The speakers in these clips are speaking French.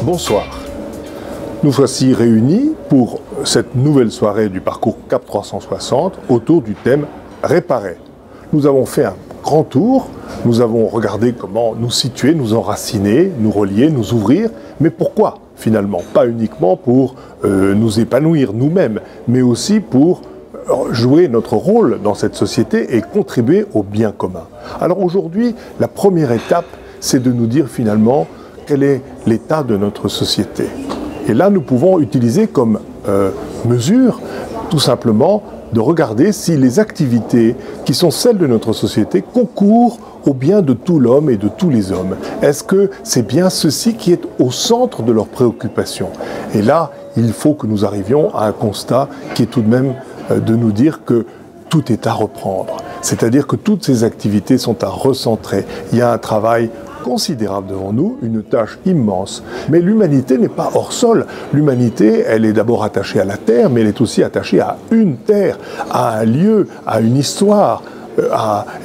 Bonsoir. Nous voici réunis pour cette nouvelle soirée du parcours CAP 360 autour du thème « Réparer ». Nous avons fait un grand tour, nous avons regardé comment nous situer, nous enraciner, nous relier, nous ouvrir, mais pourquoi finalement? Pas uniquement pour nous épanouir nous-mêmes, mais aussi pour jouer notre rôle dans cette société et contribuer au bien commun. Alors aujourd'hui, la première étape, c'est de nous dire finalement quel est l'état de notre société. Et là, nous pouvons utiliser comme mesure, tout simplement, de regarder si les activités qui sont celles de notre société concourent au bien de tout l'homme et de tous les hommes. Est-ce que c'est bien ceci qui est au centre de leurs préoccupations? Et là, il faut que nous arrivions à un constat qui est tout de même de nous dire que tout est à reprendre. C'est-à-dire que toutes ces activités sont à recentrer. Il y a un travail considérable devant nous, une tâche immense. Mais l'humanité n'est pas hors sol. L'humanité, elle est d'abord attachée à la terre, mais elle est aussi attachée à une terre, à un lieu, à une histoire.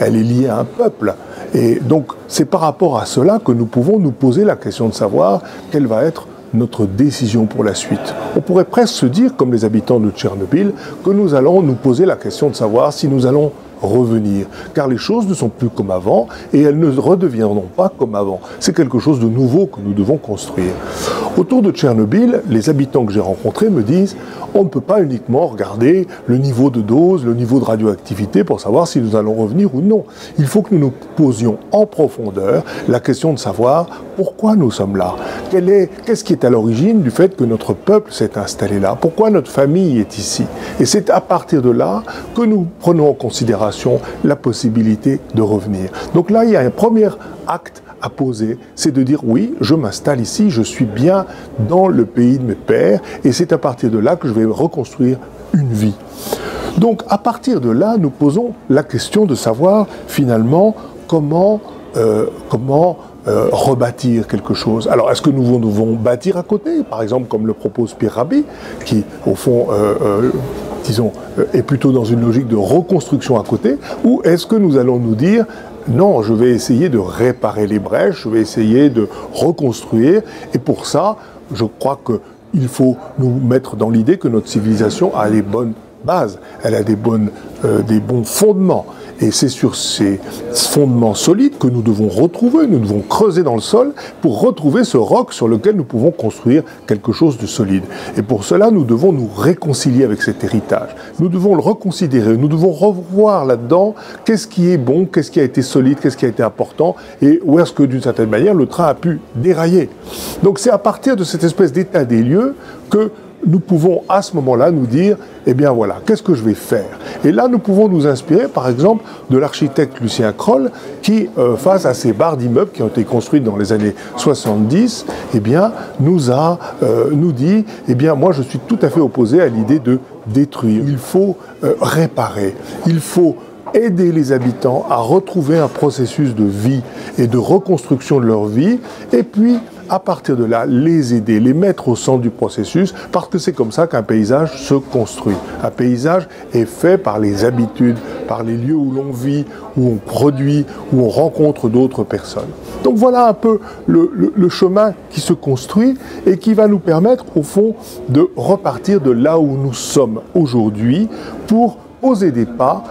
Elle est liée à un peuple. Et donc, c'est par rapport à cela que nous pouvons nous poser la question de savoir quelle va être notre décision pour la suite. On pourrait presque se dire, comme les habitants de Tchernobyl, que nous allons nous poser la question de savoir si nous allons revenir, car les choses ne sont plus comme avant et elles ne redeviendront pas comme avant. C'est quelque chose de nouveau que nous devons construire. Autour de Tchernobyl, les habitants que j'ai rencontrés me disent on ne peut pas uniquement regarder le niveau de dose, le niveau de radioactivité pour savoir si nous allons revenir ou non. Il faut que nous nous posions en profondeur la question de savoir pourquoi nous sommes là. Qu'est-ce qui est à l'origine du fait que notre peuple s'est installé là? Pourquoi notre famille est ici? Et c'est à partir de là que nous prenons en considération la possibilité de revenir. Donc là, il y a un premier acte à poser, c'est de dire oui, je m'installe ici, je suis bien dans le pays de mes pères, et c'est à partir de là que je vais reconstruire une vie. Donc à partir de là, nous posons la question de savoir finalement comment rebâtir quelque chose. Alors, est-ce que nous devons bâtir à côté, par exemple, comme le propose Pierre Rabhi, qui, au fond, disons, est plutôt dans une logique de reconstruction à côté, ou est-ce que nous allons nous dire non, je vais essayer de réparer les brèches, je vais essayer de reconstruire, et pour ça, je crois qu'il faut nous mettre dans l'idée que notre civilisation a les bonnes bases, elle a des bons fondements. Et c'est sur ces fondements solides que nous devons retrouver, nous devons creuser dans le sol pour retrouver ce roc sur lequel nous pouvons construire quelque chose de solide. Et pour cela, nous devons nous réconcilier avec cet héritage. Nous devons le reconsidérer, nous devons revoir là-dedans qu'est-ce qui est bon, qu'est-ce qui a été solide, qu'est-ce qui a été important, et où est-ce que, d'une certaine manière, le train a pu dérailler. Donc c'est à partir de cette espèce d'état des lieux que nous pouvons à ce moment-là nous dire, eh bien voilà, qu'est-ce que je vais faire? Et là, nous pouvons nous inspirer, par exemple, de l'architecte Lucien Kroll, qui, face à ces barres d'immeubles qui ont été construites dans les années 70, eh bien, nous dit, eh bien, moi, je suis tout à fait opposé à l'idée de détruire. Il faut réparer, il faut aider les habitants à retrouver un processus de vie et de reconstruction de leur vie, et puis, à partir de là, les aider, les mettre au centre du processus, parce que c'est comme ça qu'un paysage se construit. Un paysage est fait par les habitudes, par les lieux où l'on vit, où on produit, où on rencontre d'autres personnes. Donc voilà un peu le chemin qui se construit et qui va nous permettre, au fond, de repartir de là où nous sommes aujourd'hui pour poser des pas.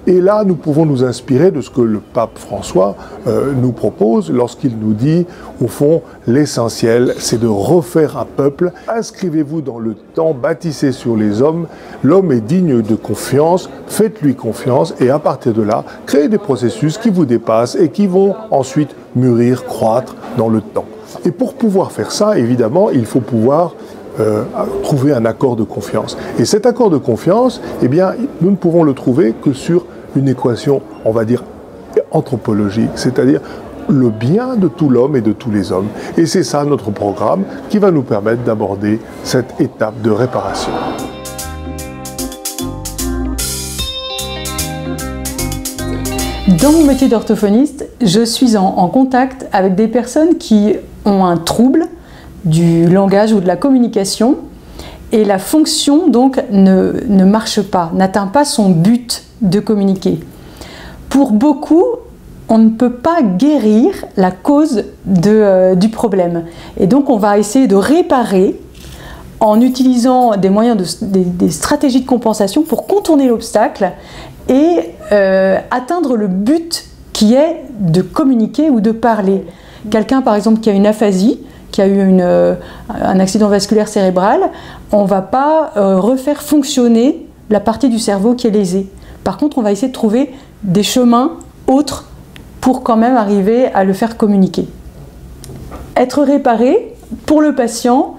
Et là, nous pouvons nous inspirer de ce que le pape François nous propose lorsqu'il nous dit, au fond, l'essentiel, c'est de refaire un peuple. Inscrivez-vous dans le temps, bâtissez sur les hommes. L'homme est digne de confiance, faites-lui confiance. Et à partir de là, créez des processus qui vous dépassent et qui vont ensuite mûrir, croître dans le temps. Et pour pouvoir faire ça, évidemment, il faut pouvoir trouver un accord de confiance. Et cet accord de confiance, eh bien, nous ne pouvons le trouver que sur une équation, on va dire, anthropologique, c'est-à-dire le bien de tout l'homme et de tous les hommes. Et c'est ça notre programme qui va nous permettre d'aborder cette étape de réparation. Dans mon métier d'orthophoniste, je suis en contact avec des personnes qui ont un trouble du langage ou de la communication et la fonction donc ne marche pas, n'atteint pas son but de communiquer. Pour beaucoup, on ne peut pas guérir la cause du problème. Et donc on va essayer de réparer en utilisant des moyens, des stratégies de compensation pour contourner l'obstacle et atteindre le but qui est de communiquer ou de parler. Quelqu'un par exemple qui a une aphasie, qui a eu un accident vasculaire cérébral, on ne va pas refaire fonctionner la partie du cerveau qui est lésée. Par contre, on va essayer de trouver des chemins autres pour quand même arriver à le faire communiquer. Être réparé, pour le patient,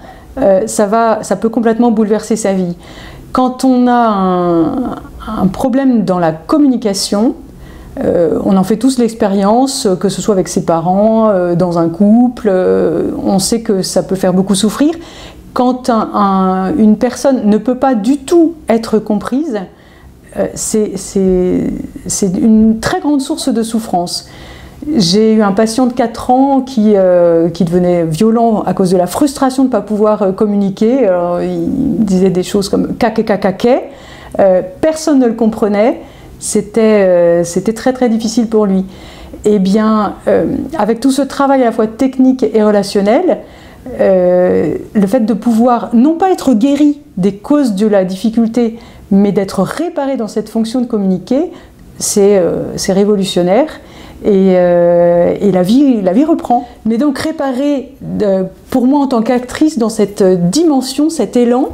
ça peut complètement bouleverser sa vie. Quand on a un problème dans la communication, on en fait tous l'expérience, que ce soit avec ses parents, dans un couple, on sait que ça peut faire beaucoup souffrir. Quand une personne ne peut pas du tout être comprise, c'est une très grande source de souffrance. J'ai eu un patient de 4 ans qui devenait violent à cause de la frustration de ne pas pouvoir communiquer. Alors, il disait des choses comme « caquet ». Personne ne le comprenait. C'était très très difficile pour lui. Eh bien, avec tout ce travail à la fois technique et relationnel, le fait de pouvoir non pas être guéri des causes de la difficulté, mais d'être réparé dans cette fonction de communiquer, c'est révolutionnaire. Et la vie reprend. Mais donc réparer, pour moi en tant qu'actrice, dans cette dimension, cet élan,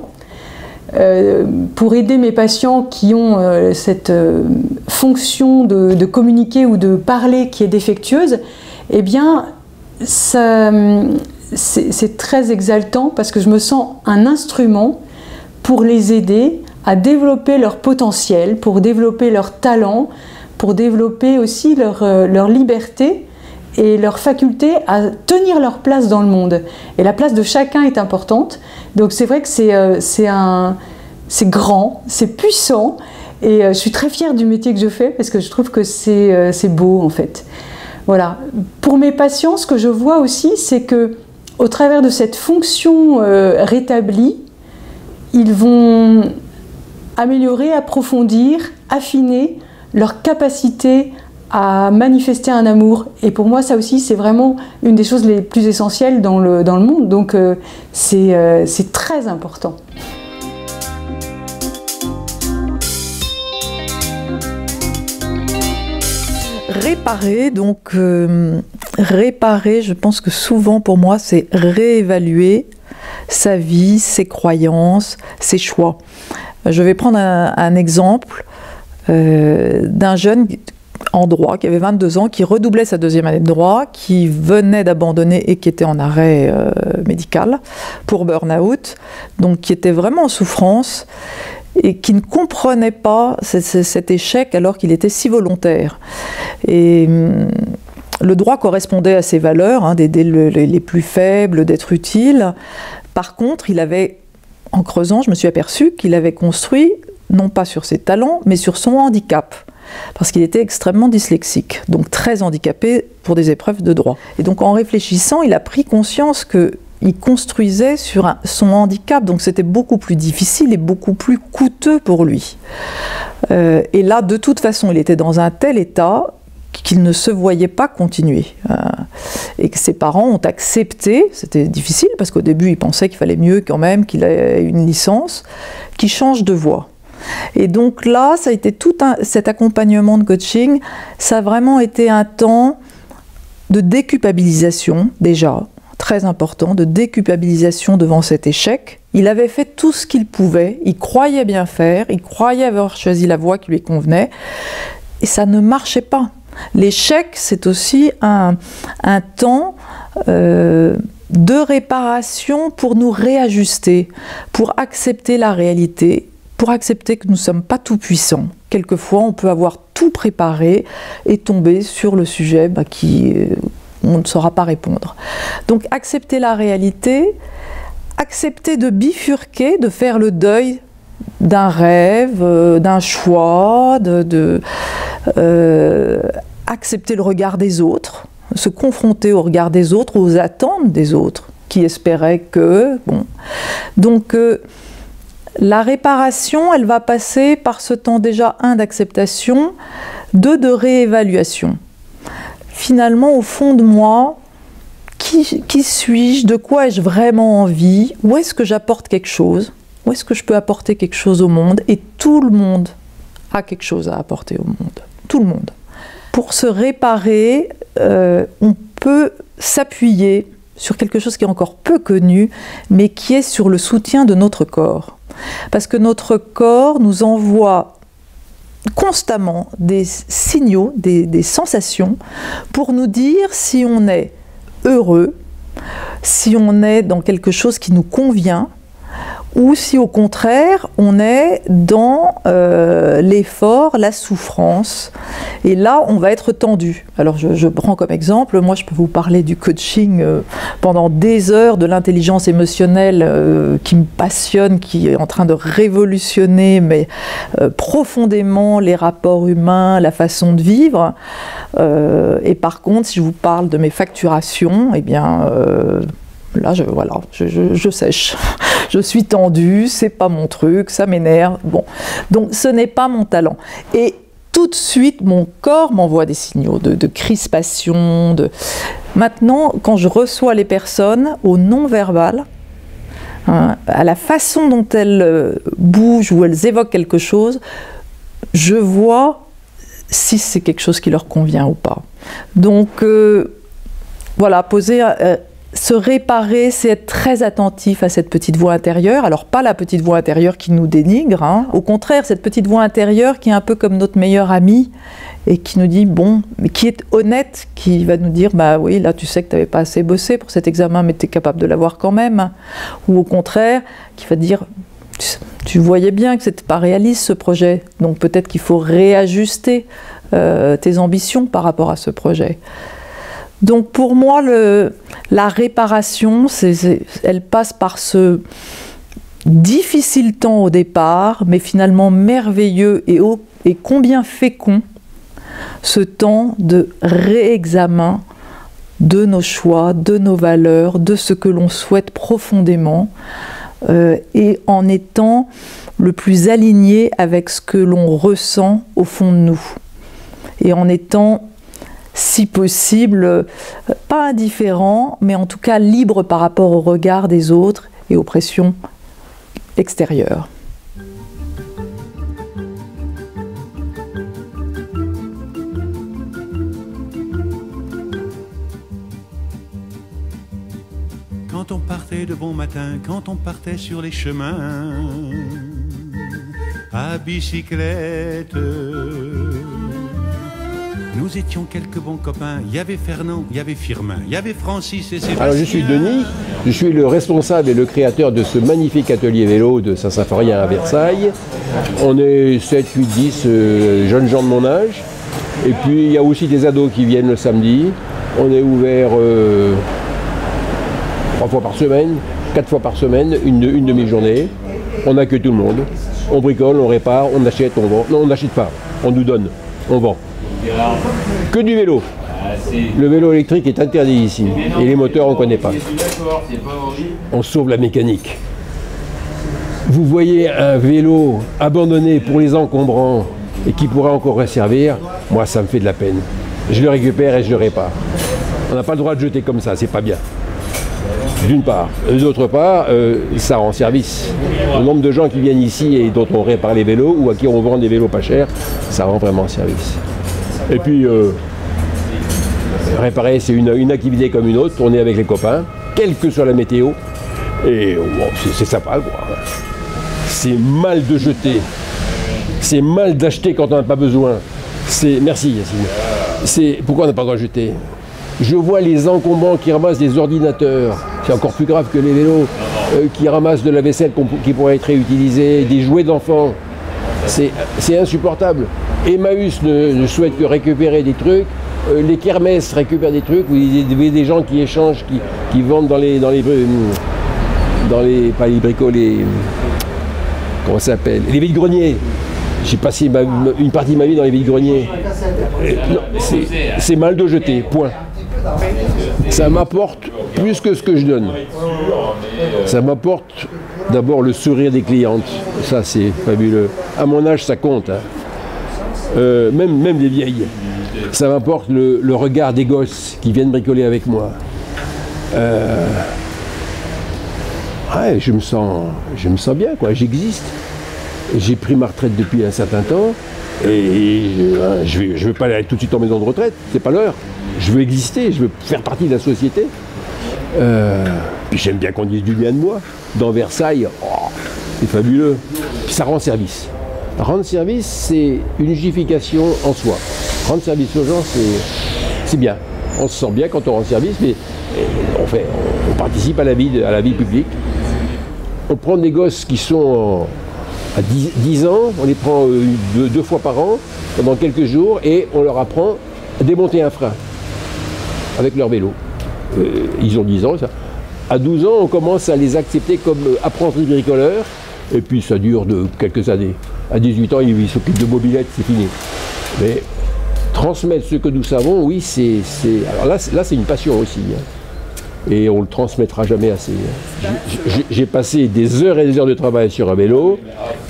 pour aider mes patients qui ont cette fonction de communiquer ou de parler qui est défectueuse, eh bien, c'est très exaltant parce que je me sens un instrument pour les aider à développer leur potentiel, pour développer leur talent, pour développer aussi leur liberté et leur faculté à tenir leur place dans le monde. Et la place de chacun est importante. Donc c'est vrai que c'est grand, c'est puissant, et je suis très fière du métier que je fais parce que je trouve que c'est beau en fait. Voilà. Pour mes patients, ce que je vois aussi, c'est que au travers de cette fonction rétablie, ils vont améliorer, approfondir, affiner leur capacité à manifester un amour. Et pour moi, ça aussi, c'est vraiment une des choses les plus essentielles dans le monde. Donc, c'est très important. Réparer, donc réparer, je pense que souvent pour moi, c'est réévaluer sa vie, ses croyances, ses choix. Je vais prendre un exemple d'un jeune en droit qui avait 22 ans, qui redoublait sa 2e année de droit, qui venait d'abandonner et qui était en arrêt médical pour burn-out, donc qui était vraiment en souffrance et qui ne comprenait pas cet échec alors qu'il était si volontaire. Et le droit correspondait à ses valeurs, hein, d'aider les plus faibles, d'être utile. Par contre, il avait, en creusant, je me suis aperçue qu'il avait construit, non pas sur ses talents, mais sur son handicap. Parce qu'il était extrêmement dyslexique, donc très handicapé pour des épreuves de droit. Et donc en réfléchissant, il a pris conscience qu'il construisait sur son handicap, donc c'était beaucoup plus difficile et beaucoup plus coûteux pour lui. Et là, de toute façon, il était dans un tel état qu'il ne se voyait pas continuer. Et que ses parents ont accepté, c'était difficile parce qu'au début, ils pensaient qu'il fallait mieux quand même qu'il ait une licence, qu'il change de voie. Et donc là, ça a été cet accompagnement de coaching, ça a vraiment été un temps de déculpabilisation, déjà, très important, de déculpabilisation devant cet échec. Il avait fait tout ce qu'il pouvait, il croyait bien faire, il croyait avoir choisi la voie qui lui convenait, et ça ne marchait pas. L'échec, c'est aussi un temps de réparation pour nous réajuster, pour accepter la réalité, pour accepter que nous ne sommes pas tout puissants. Quelquefois, on peut avoir tout préparé et tomber sur le sujet on ne saura pas répondre. Donc, accepter la réalité, accepter de bifurquer, de faire le deuil d'un rêve, d'un choix, accepter le regard des autres, se confronter au regard des autres, aux attentes des autres, qui espéraient que... Bon. Donc, la réparation, elle va passer par ce temps déjà, 1, d'acceptation, 2, de réévaluation. finalement, au fond de moi, qui suis-je? De quoi ai-je vraiment envie? Où est-ce que j'apporte quelque chose? Où est-ce que je peux apporter quelque chose au monde? Et tout le monde a quelque chose à apporter au monde. Tout le monde. Pour se réparer, on peut s'appuyer sur quelque chose qui est encore peu connu, mais qui est sur le soutien de notre corps. Parce que notre corps nous envoie constamment des signaux, des sensations, pour nous dire si on est heureux, si on est dans quelque chose qui nous convient, ou si au contraire on est dans l'effort, la souffrance, et là on va être tendu. Alors je prends comme exemple, moi je peux vous parler du coaching pendant des heures, de l'intelligence émotionnelle qui me passionne, qui est en train de révolutionner mais profondément les rapports humains, la façon de vivre, et par contre si je vous parle de mes facturations, eh bien là, je sèche. Je suis tendue, c'est pas mon truc, ça m'énerve. Bon, donc ce n'est pas mon talent. Et tout de suite, mon corps m'envoie des signaux de crispation. Maintenant, quand je reçois les personnes au non-verbal, hein, à la façon dont elles bougent ou elles évoquent quelque chose, je vois si c'est quelque chose qui leur convient ou pas. Donc, voilà, se réparer, c'est être très attentif à cette petite voix intérieure. Alors pas la petite voix intérieure qui nous dénigre, hein. Au contraire, cette petite voix intérieure qui est un peu comme notre meilleure amie et qui nous dit, bon, mais qui est honnête, qui va nous dire, bah oui, là tu sais que tu n'avais pas assez bossé pour cet examen, mais tu es capable de l'avoir quand même. Ou au contraire, qui va dire, tu voyais bien que c'était pas réaliste ce projet, donc peut-être qu'il faut réajuster tes ambitions par rapport à ce projet. Donc pour moi, la réparation, elle passe par ce difficile temps au départ, mais finalement merveilleux et combien fécond, ce temps de réexamen de nos choix, de nos valeurs, de ce que l'on souhaite profondément, et en étant le plus aligné avec ce que l'on ressent au fond de nous, et en étant si possible, pas indifférent, mais en tout cas libre par rapport au regard des autres et aux pressions extérieures. Quand on partait de bon matin, quand on partait sur les chemins, à bicyclette, nous étions quelques bons copains. Il y avait Fernand, il y avait Firmin, il y avait Francis et Sébastien. Alors je suis Denis, je suis le responsable et le créateur de ce magnifique atelier vélo de Saint-Symphorien à Versailles. On est 7, 8, 10 jeunes gens de mon âge. Et puis il y a aussi des ados qui viennent le samedi. On est ouvert 3 fois par semaine, 4 fois par semaine, une demi-journée. On accueille tout le monde. On bricole, on répare, on achète, on vend. Non, on n'achète pas, on nous donne, on vend. Que du vélo. Le vélo électrique est interdit ici. Et les moteurs, on ne connaît pas. On sauve la mécanique. Vous voyez un vélo abandonné pour les encombrants et qui pourrait encore resservir, moi ça me fait de la peine. Je le récupère et je le répare. On n'a pas le droit de jeter comme ça, c'est pas bien. D'une part. D'autre part, ça rend service. Le nombre de gens qui viennent ici et dont on répare les vélos ou à qui on vend des vélos pas chers, ça rend vraiment service. Et puis, réparer, c'est une activité comme une autre, tourner avec les copains, quelle que soit la météo. Et wow, c'est sympa, quoi. C'est mal de jeter. C'est mal d'acheter quand on n'a pas besoin. Merci, Yacine. Pourquoi on n'a pas le droit de jeter? Je vois les encombrants qui ramassent des ordinateurs, c'est encore plus grave que les vélos, qui ramassent de la vaisselle qui pourrait être réutilisée, des jouets d'enfants. C'est insupportable. Emmaüs ne souhaite que récupérer des trucs, les kermesses récupèrent des trucs, où il y a des gens qui échangent, qui vendent dans les pas les bricots, comment ça s'appelle, les vides-greniers. J'ai passé une partie de ma vie dans les vides-greniers. C'est mal de jeter, point. Ça m'apporte plus que ce que je donne. Ça m'apporte d'abord le sourire des clientes. Ça, c'est fabuleux. À mon âge, ça compte. Hein. Même les vieilles. Ça m'apporte le regard des gosses qui viennent bricoler avec moi. Ouais, je me sens bien, quoi. J'existe. J'ai pris ma retraite depuis un certain temps et je veux pas aller tout de suite en maison de retraite, c'est pas l'heure. Je veux exister, je veux faire partie de la société. Puis j'aime bien qu'on dise du bien de moi. Dans Versailles, oh, c'est fabuleux. Puis ça rend service. Rendre service, c'est une justification en soi. Rendre service aux gens, c'est bien. On se sent bien quand on rend service, mais on participe à la vie publique. On prend des gosses qui sont à 10 ans, on les prend deux fois par an, pendant quelques jours, et on leur apprend à démonter un frein avec leur vélo. Ils ont 10 ans. Ça. À 12 ans, on commence à les accepter comme apprentis bricoleurs, et puis ça dure de quelques années. À 18 ans, ils s'occupent de mobylettes, c'est fini. Mais transmettre ce que nous savons, oui, alors là, c'est une passion aussi. Hein. Et on ne le transmettra jamais assez. J'ai passé des heures et des heures de travail sur un vélo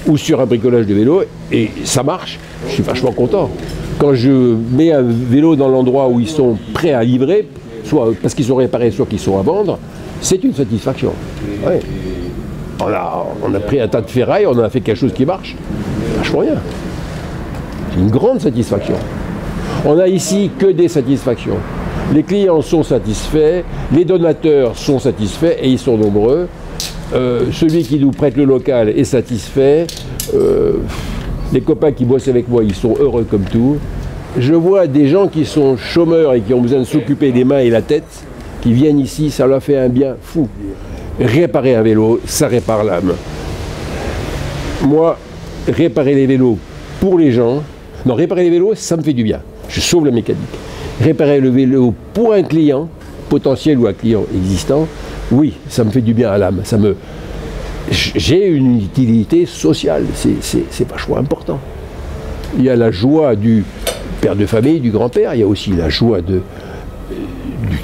ou sur un bricolage de vélo et ça marche. Je suis vachement content. Quand je mets un vélo dans l'endroit où ils sont prêts à livrer, soit parce qu'ils sont réparés, soit qu'ils sont à vendre, c'est une satisfaction. Ouais. On a pris un tas de ferraille, on a fait quelque chose qui marche. Vachement rien. C'est une grande satisfaction. On n'a ici que des satisfactions. Les clients sont satisfaits, les donateurs sont satisfaits et ils sont nombreux. Celui qui nous prête le local est satisfait. Les copains qui bossent avec moi, ils sont heureux comme tout. Je vois des gens qui sont chômeurs et qui ont besoin de s'occuper des mains et la tête, qui viennent ici, ça leur fait un bien fou. Réparer un vélo, ça répare l'âme. Moi, réparer les vélos pour les gens, non, réparer les vélos, ça me fait du bien. Je sauve la mécanique. Réparer le vélo pour un client potentiel ou un client existant, oui, ça me fait du bien à l'âme. J'ai une utilité sociale, c'est vachement important. Il y a la joie du père de famille, du grand-père, il y a aussi la joie du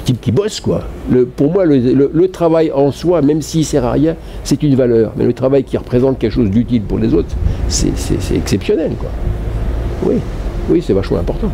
type qui bosse, quoi. Pour moi, le travail en soi, même s'il ne sert à rien, c'est une valeur. Mais le travail qui représente quelque chose d'utile pour les autres, c'est exceptionnel, quoi. Oui, c'est vachement important.